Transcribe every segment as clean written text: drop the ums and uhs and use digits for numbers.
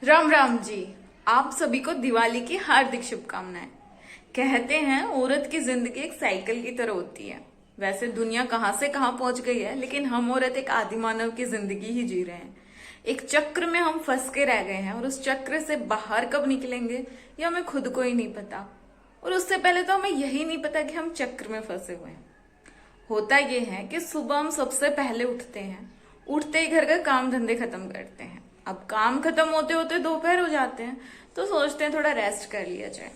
राम राम जी। आप सभी को दिवाली की हार्दिक शुभकामनाएं। कहते हैं औरत की जिंदगी एक साइकिल की तरह होती है। वैसे दुनिया कहाँ से कहाँ पहुंच गई है, लेकिन हम औरत एक आदि मानव की जिंदगी ही जी रहे हैं। एक चक्र में हम फंस के रह गए हैं और उस चक्र से बाहर कब निकलेंगे ये हमें खुद को ही नहीं पता। और उससे पहले तो हमें यही नहीं पता कि हम चक्र में फंसे हुए हैं। होता यह है कि सुबह हम सबसे पहले उठते हैं, उठते ही घर का काम धंधे खत्म करते हैं। अब काम खत्म होते होते दोपहर हो जाते हैं, तो सोचते हैं थोड़ा रेस्ट कर लिया जाए।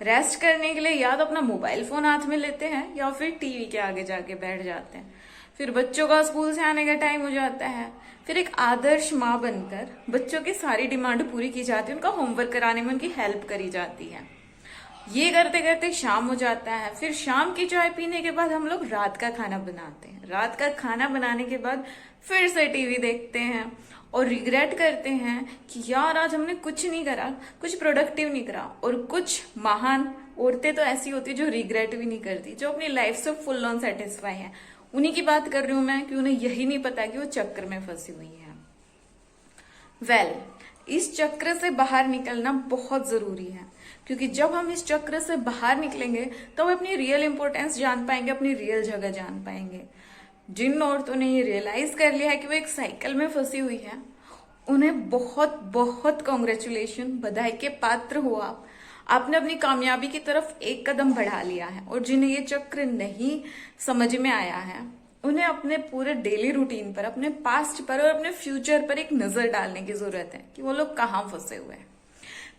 रेस्ट करने के लिए या तो अपना मोबाइल फोन हाथ में लेते हैं या फिर टीवी के आगे जाके बैठ जाते हैं। फिर बच्चों का स्कूल से आने का टाइम हो जाता है। फिर एक आदर्श माँ बनकर बच्चों की सारी डिमांड पूरी की जाती है, उनका होमवर्क कराने में उनकी हेल्प करी जाती है। ये करते करते शाम हो जाता है। फिर शाम की चाय पीने के बाद हम लोग रात का खाना बनाते हैं। रात का खाना बनाने के बाद फिर से टीवी देखते हैं और रिग्रेट करते हैं कि यार आज हमने कुछ नहीं करा, कुछ प्रोडक्टिव नहीं करा। और कुछ महान औरतें तो ऐसी होती है जो रिग्रेट भी नहीं करती, जो अपनी लाइफ से फुल ऑन सेटिस्फाई है। उन्हीं की बात कर रही हूं मैं कि उन्हें यही नहीं पता कि वो चक्कर में फंसी हुई है। इस चक्र से बाहर निकलना बहुत जरूरी है, क्योंकि जब हम इस चक्र से बाहर निकलेंगे तो हम अपनी रियल इंपॉर्टेंस जान पाएंगे, अपनी रियल जगह जान पाएंगे। जिन औरतों ने ये रियलाइज कर लिया है कि वो एक साइकिल में फंसी हुई है, उन्हें बहुत बहुत कॉन्ग्रेचुलेशन, बधाई के पात्र हो आप। आपने अपनी कामयाबी की तरफ एक कदम बढ़ा लिया है। और जिन्हें ये चक्र नहीं समझ में आया है, उन्हें अपने पूरे डेली रूटीन पर, अपने पास्ट पर और अपने फ्यूचर पर एक नजर डालने की जरूरत है कि वो लोग कहाँ फंसे हुए हैं।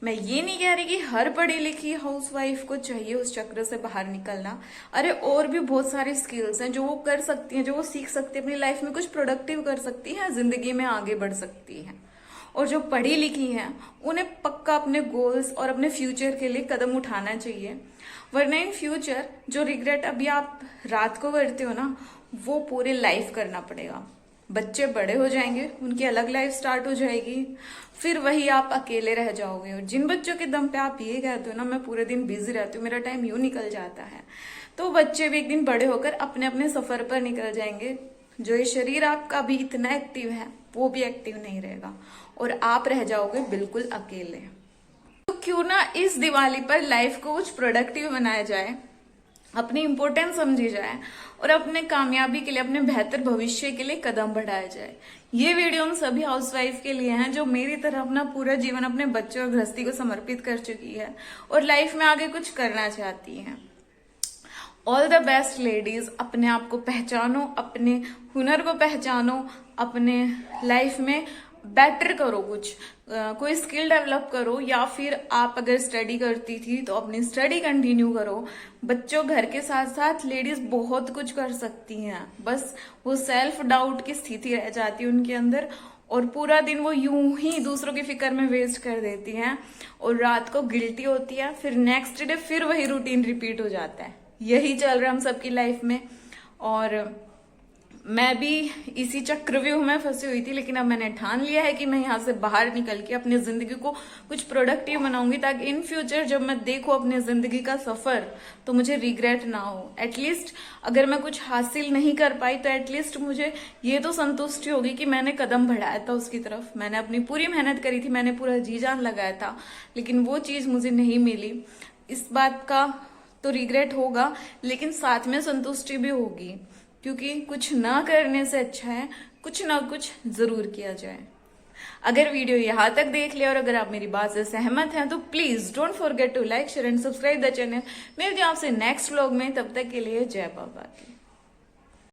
मैं ये नहीं कह रही कि हर पढ़ी लिखी हाउसवाइफ को चाहिए उस चक्र से बाहर निकलना। अरे और भी बहुत सारी स्किल्स हैं जो वो कर सकती हैं, जो वो सीख सकती है, अपनी लाइफ में कुछ प्रोडक्टिव कर सकती है, जिंदगी में आगे बढ़ सकती है। और जो पढ़ी लिखी हैं उन्हें पक्का अपने गोल्स और अपने फ्यूचर के लिए कदम उठाना चाहिए। वरना इन फ्यूचर जो रिग्रेट अभी आप रात को करते हो ना, वो पूरे लाइफ करना पड़ेगा। बच्चे बड़े हो जाएंगे, उनकी अलग लाइफ स्टार्ट हो जाएगी, फिर वही आप अकेले रह जाओगे। और जिन बच्चों के दम पे आप ये कहते हो ना, मैं पूरे दिन बिजी रहती हूँ, मेरा टाइम यूं निकल जाता है, तो बच्चे भी एक दिन बड़े होकर अपने अपने सफर पर निकल जाएंगे। जो ये शरीर आपका अभी इतना एक्टिव है वो भी एक्टिव नहीं रहेगा और आप रह जाओगे बिल्कुल अकेले। तो क्यों ना इस दिवाली पर लाइफ को कुछ प्रोडक्टिव बनाया जाए, अपनी इंपॉर्टेंस समझी जाए और अपने कामयाबी के लिए, अपने बेहतर भविष्य के लिए कदम बढ़ाया जाए। ये वीडियो हम सभी हाउसवाइफ के लिए हैं जो मेरी तरह अपना पूरा जीवन अपने बच्चों और गृहस्थी को समर्पित कर चुकी है और लाइफ में आगे कुछ करना चाहती हैं। All the best ladies. अपने आप को पहचानो, अपने हुनर को पहचानो, अपने लाइफ में बेटर करो, कुछ कोई स्किल डेवलप करो, या फिर आप अगर स्टडी करती थी तो अपनी स्टडी कंटिन्यू करो। बच्चों घर के साथ साथ लेडीज बहुत कुछ कर सकती हैं, बस वो सेल्फ डाउट की स्थिति रह जाती है उनके अंदर और पूरा दिन वो यूं ही दूसरों की फिक्र में वेस्ट कर देती हैं और रात को गिल्टी होती है। फिर नेक्स्ट डे फिर वही रूटीन रिपीट हो जाता है। यही चल रहा है हम सबकी लाइफ में और मैं भी इसी चक्रव्यूह में फंसी हुई थी, लेकिन अब मैंने ठान लिया है कि मैं यहाँ से बाहर निकल के अपनी जिंदगी को कुछ प्रोडक्टिव बनाऊंगी, ताकि इन फ्यूचर जब मैं देखूं अपनी जिंदगी का सफर तो मुझे रिग्रेट ना हो। एटलीस्ट अगर मैं कुछ हासिल नहीं कर पाई तो एटलीस्ट मुझे ये तो संतुष्टि होगी कि मैंने कदम बढ़ाया था उसकी तरफ, मैंने अपनी पूरी मेहनत करी थी, मैंने पूरा जी जान लगाया था, लेकिन वो चीज मुझे नहीं मिली। इस बात का तो रिग्रेट होगा, लेकिन साथ में संतुष्टि भी होगी, क्योंकि कुछ ना करने से अच्छा है कुछ ना कुछ जरूर किया जाए। अगर वीडियो यहाँ तक देख लिया और अगर आप मेरी बात से सहमत हैं तो please don't forget to like, share and subscribe the channel. मिलती हूँ आपसे नेक्स्ट व्लॉग में, तब तक के लिए जय बाबा की।